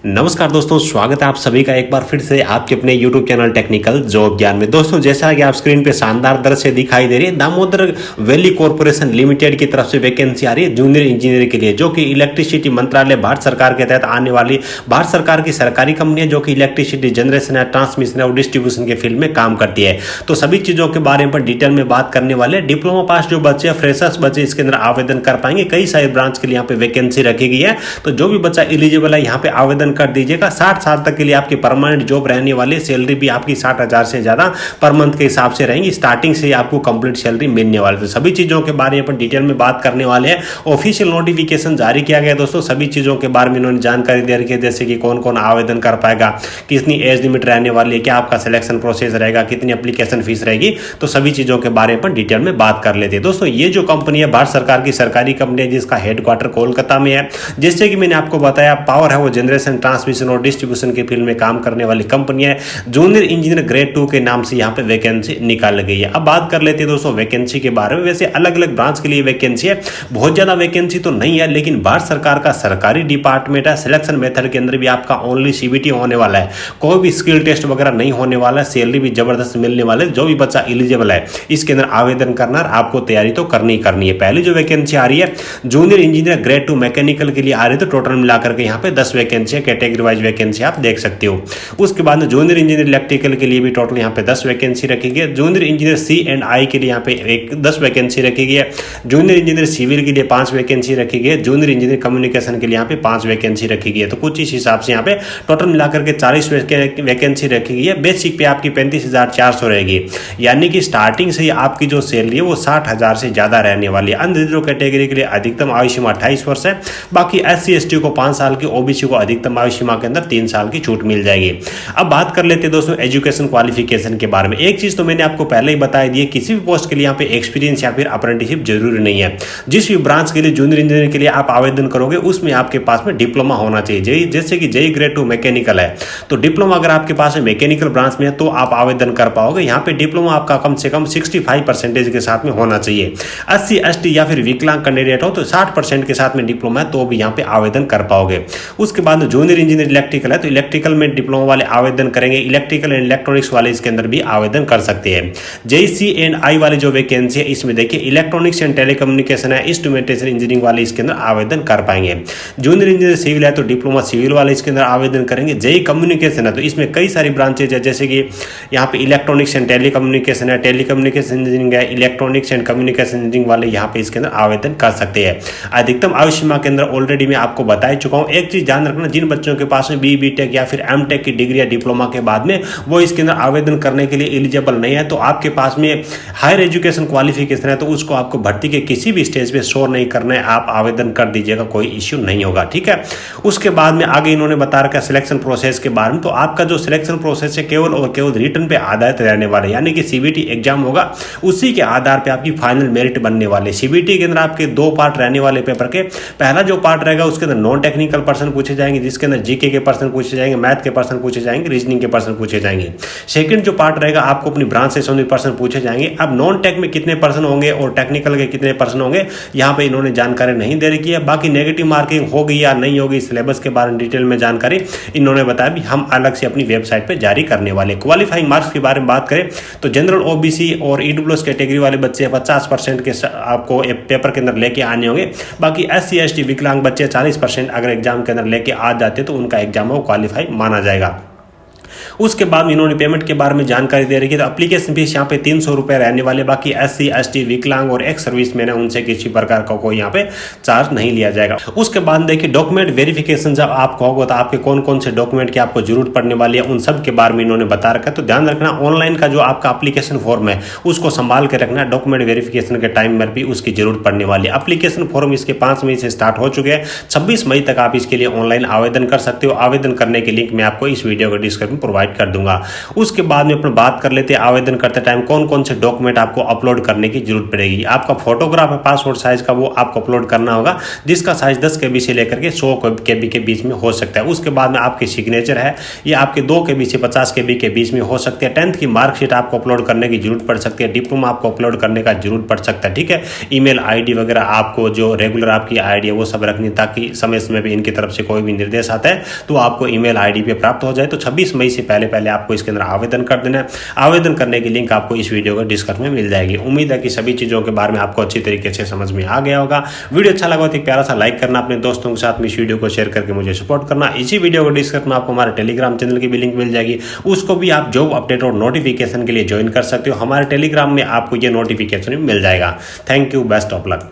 नमस्कार दोस्तों, स्वागत है आप सभी का एक बार फिर से आपके अपने YouTube चैनल टेक्निकल जॉब ज्ञान में। दोस्तों, जैसा कि आप स्क्रीन पे शानदार दृश्य दिखाई दे रही है, दामोदर वैली कॉर्पोरेशन लिमिटेड की तरफ से वैकेंसी आ रही है जूनियर इंजीनियर के लिए, जो कि इलेक्ट्रिसिटी मंत्रालय भारत सरकार के तहत आने वाली भारत सरकार की सरकारी कंपनी है, जो कि इलेक्ट्रिसिटी जनरेशन है, ट्रांसमिशन और डिस्ट्रीब्यूशन के फील्ड में काम करती है। तो सभी चीजों के बारे में डिटेल में बात करने वाले। डिप्लोमा पास जो बच्चे, फ्रेशर्स बच्चे इसके अंदर आवेदन कर पाएंगे। कई सारे ब्रांच के लिए यहाँ पे वैकेंसी रखी गई है, तो जो भी बच्चा एलिजिबल है यहाँ पे आवेदन कर दीजिएगा। 60 साल तक के लिए आपकी परमानेंट जॉब रहने वाली, सैलरी भी आपकी 60,000 से ज्यादा पर मंथ के हिसाब से रहेंगी। स्टार्टिंग से आपको कंप्लीट सैलरी मिलने वाली। तो सभी चीजों के बारे में अपन डिटेल में बात करने वाले हैं। ऑफिशियल नोटिफिकेशन जारी किया गया दोस्तों, सभी चीजों के बारे में इन्होंने जानकारी दे रखी है, जैसे कि कौन कौन आवेदन कर पाएगा, कितनी एज लिमिट रहने वाली है, क्या आपका सिलेक्शन प्रोसेस रहेगा, कितनी एप्लीकेशन फीस रहेगी। तो सभी चीजों के बारे में अपन डिटेल में बात कर लेते हैं। दोस्तों, ये जो कंपनी है भारत सरकार की सरकारी कंपनी है, जिसका हेडक्वार्टर कोलकाता में है। जैसे कि मैंने आपको बताया, पावर है वो जनरेशन, ट्रांसमिशन और डिस्ट्रीब्यूशन के फील्ड में काम करने वाली कंपनी है। जूनियर इंजीनियर ग्रेड 2 के नाम से यहाँ पे वैकेंसी निकाल गई है। अब बात कर लेते हैं दोस्तों वैकेंसी के बारे में। वैसे अलग अलग ब्रांच के लिए वैकेंसी है, बहुत ज्यादा वैकेंसी तो नहीं है, लेकिन भारत सरकार का सरकारी डिपार्टमेंट है। सिलेक्शन मेथड के अंदर भी आपका ओनली सीबीटी होने वाला है, कोई भी स्किल टेस्ट वगैरह नहीं होने वाला है। सैलरी भी जबरदस्त मिलने वाले। जो भी बच्चा एलिजिबल है इसके अंदर आवेदन करना, आपको तैयारी तो करनी है। पहली जो वैकेंसी आ रही है जूनियर इंजीनियर ग्रेड 2 मैकेनिकल के लिए आ रही है, तो टोटल मिलाकर के यहाँ पे 10 वैकेंसी है। कैटेगरी वाइज वैकेंसी आप देख सकते हो। उसके बाद जूनियर इंजीनियर इलेक्ट्रिकल के लिए भी टोटल यहाँ पे 10 वैकेंसी रखी गई है। जूनियर इंजीनियर C&I के लिए यहाँ पे 10 वैकेंसी रखी गई है। जूनियर इंजीनियर सिविल के लिए 5 वैकेंसी रखी गई है। जूनियर इंजीनियर कम्युनिकेशन के लिए यहाँ पे 5 वैकेंसी रखी गई है। तो कुछ इस हिसाब से यहाँ पे टोटल मिलाकर के 40 वैकेंसी रखी गई है। बेसिक पे आपकी 35,400 रहेगी, यानी कि स्टार्टिंग से आपकी जो सैलरी है वो 60,000 से ज्यादा रहने वाली है। अनरिजर्व कैटेगरी के लिए अधिकतम आयु सीमा 28 वर्ष है। बाकी SC/ST को 5 साल की, OBC को अधिकतम आयु सीमा के अंदर 3 साल की छूट मिल जाएगी। अब बात कर लेते हैं दोस्तों एजुकेशन क्वालिफिकेशन के बारे में। एक चीज तो मैंने आपको पहले ही बता दी है, किसी भी पोस्ट के लिए यहाँ पे एक्सपीरियंस या फिर अप्रेंटिसशिप जरूरी नहीं है। जिस भी ब्रांच के लिए जूनियर इंजीनियर के लिए आप आवेदन करोगे उसमें आपके पास में डिप्लोमा होना चाहिए। जैसे कि JEE ग्रेड 2 मैकेनिकल है, तो डिप्लोमा अगर आपके पास मैकेनिकल ब्रांच में है तो आप आवेदन कर पाओगे। यहाँ पे डिप्लोमा आपका कम से कम 65% के साथ में होना चाहिए। SC/ST या फिर विकलांग कैंडिडेट हो तो 60% के साथ में डिप्लोमा है, तो भी यहाँ पे आवेदन कर पाओगे। उसके बाद जूनियर इंजीनियर इलेक्ट्रिकल है, तो इलेक्ट्रिकल में डिप्लोमा वाले आवेदन करेंगे। इलेक्ट्रिकल एंड इलेक्ट्रॉनिक्स वाले इसके अंदर भी आवेदन कर सकते हैं। JEE/C&I वाले जो वैकेंसी है इसमें देखिए इलेक्ट्रॉनिक्स एंड टेलीकम्युनिकेशन है, इंस्ट्रूमेंटेशन इंजीनियरिंग वाले इसके अंदर आवेदन कर पाएंगे। जूनियर इंजीनियर सिविल है, तो डिप्लोमा सिविल वाले इसके अंदर आवेदन करेंगे। JEE कम्युनिकेशन है, तो इसमें कई सारी ब्रांचेज है, जैसे कि यहाँ पे इलेक्ट्रॉनिक्स एंड टेलीकम्युनिकेशन है, टेलीकम्युनिकेशन इंजीनियरिंग है, इलेक्ट्रॉनिक्स एंड कम्युनिकेशन इंजीनियरिंग वाले यहाँ पे इसके अंदर आवेदन कर सकते हैं। अधिकतम आयु सीमा के अंदर ऑलरेडी मैं आपको बता चुका हूँ। एक चीज ध्यान रखना, जिन बच्चों के पास में BTech या फिर M.Tech की डिग्री या डिप्लोमा के बाद में वो इसके अंदर आवेदन करने के लिए एलिजिबल नहीं है, तो आपके पास में हायर एजुकेशन क्वालिफिकेशन है, तो उसको आपको भर्ती के किसी भी स्टेज पे शो नहीं करना है। आप आवेदन कर दीजिएगा, कोई इश्यू नहीं होगा, ठीक है। उसके बाद में आगे इन्होंने बता रखा सिलेक्शन प्रोसेस के बारे में। तो आपका जो सिलेक्शन प्रोसेस है केवल और केवल रिटर्न पे आधारित रहने वाले, यानी कि CBT एग्जाम होगा, उसी के आधार पे आपकी फाइनल मेरिट बनने वाले। CBT के अंदर आपके 2 पार्ट रहने वाले पेपर के। पहला जो पार्ट रहेगा उसके अंदर नॉन टेक्निकल पर्सन पूछे जाएंगे, जिसके अंदर GK के पर्सन पूछे जाएंगे, मैथ के पर्सन पूछे जाएंगे, रीजनिंग के पर्सन पूछे जाएंगे। सेकंड जो पार्ट रहेगा आपको अपनी ब्रांच से संबंधित पर्सन पूछे जाएंगे। अब नॉन टेक में कितने पर्सन होंगे और टेक्निकल के कितने पर्सन होंगे यहाँ पे इन्होंने जानकारी नहीं दे रखी है। बाकी नेगेटिव मार्किंग होगी या नहीं होगी, सिलेबस के बारे में डिटेल में जानकारी इन्होंने बताया भी हम अलग से अपनी वेबसाइट पे जारी करने वाले। क्वालिफाइंग मार्क्स के बारे में बात करें तो जनरल, OBC और EWS कैटेगरी वाले बच्चे 50% के आपको पेपर के अंदर लेके आने होंगे। बाकी SC/ST विकलांग बच्चे 40% अगर एग्जाम के अंदर लेके आ जाते तो उनका एग्जाम वो क्वालिफाई माना जाएगा। उसके बाद इन्होंने पेमेंट के बारे में जानकारी दे रही है, तो एप्लीकेशन फीस यहाँ पे 300 रुपए रहने वाले। बाकी SC/ST विकलांग और एक्स सर्विस मैन है उनसे किसी प्रकार का कोई यहाँ पे चार्ज नहीं लिया जाएगा। उसके बाद देखिए डॉक्यूमेंट वेरिफिकेशन जब आपको होगा तो आपके कौन कौन से डॉक्यूमेंट की आपको जरूरत पड़ने वाली है उन सब के बारे में इन्होंने बता रखा है। तो ध्यान रखना ऑनलाइन का जो आपका एप्लीकेशन फॉर्म है उसको संभाल के रखना। डॉक्यूमेंट वेरिफिकेशन के टाइम में भी उसकी जरूरत पड़ने वाली है। एप्लीकेशन फॉर्म इसके 5 मई से स्टार्ट हो चुके हैं। 26 मई तक आप इसके लिए ऑनलाइन आवेदन कर सकते हो। आवेदन करने की लिंक मैं आपको इस वीडियो के डिस्क्रिप्शन प्रोवाइड कर दूंगा। उसके बाद में अपन बात कर लेते हैं आवेदन करते टाइम कौन कौन से डॉक्यूमेंट आपको अपलोड करने की जरूरत पड़ेगी। आपका फोटोग्राफ है पासपोर्ट साइज का, वो आपको अपलोड करना होगा, जिसका साइज 10 KB से लेकर के 100 KB के बीच में हो सकता है। उसके बाद में आपकी सिग्नेचर है, ये आपके 2 KB से 50 KB के बीच में हो सकते हैं। 10th की मार्कशीट आपको अपलोड करने की जरूरत पड़ सकती है, डिप्लोमा आपको अपलोड करने का जरूरत पड़ सकता है। ठीक है, ईमेल आईडी वगैरह आपको जो रेगुलर आपकी आईडी है वो सब रखनी, ताकि समय समय पे इनकी तरफ से कोई भी निर्देश आता है तो आपको ईमेल आईडी पे प्राप्त हो जाए। तो 26 मई से पहले पहले आपको इसके अंदर आवेदन कर देना है। आवेदन करने की लिंक आपको इस वीडियो के डिस्क्रिप्शन में मिल जाएगी। उम्मीद है कि सभी चीजों के बारे में आपको अच्छी तरीके से समझ में आ गया होगा। वीडियो अच्छा लगा तो एक प्यारा सा लाइक करना, अपने दोस्तों के साथ में इस वीडियो को शेयर करके मुझे सपोर्ट करना। इसी वीडियो को डिस्क्रिप्शन में आपको हमारे टेलीग्राम चैनल की भी लिंक मिल जाएगी, उसको भी आप जॉब अपडेट और नोटिफिकेशन के लिए ज्वाइन कर सकते हो। हमारे टेलीग्राम में आपको ये नोटिफिकेशन मिल जाएगा। Thank you, best of luck.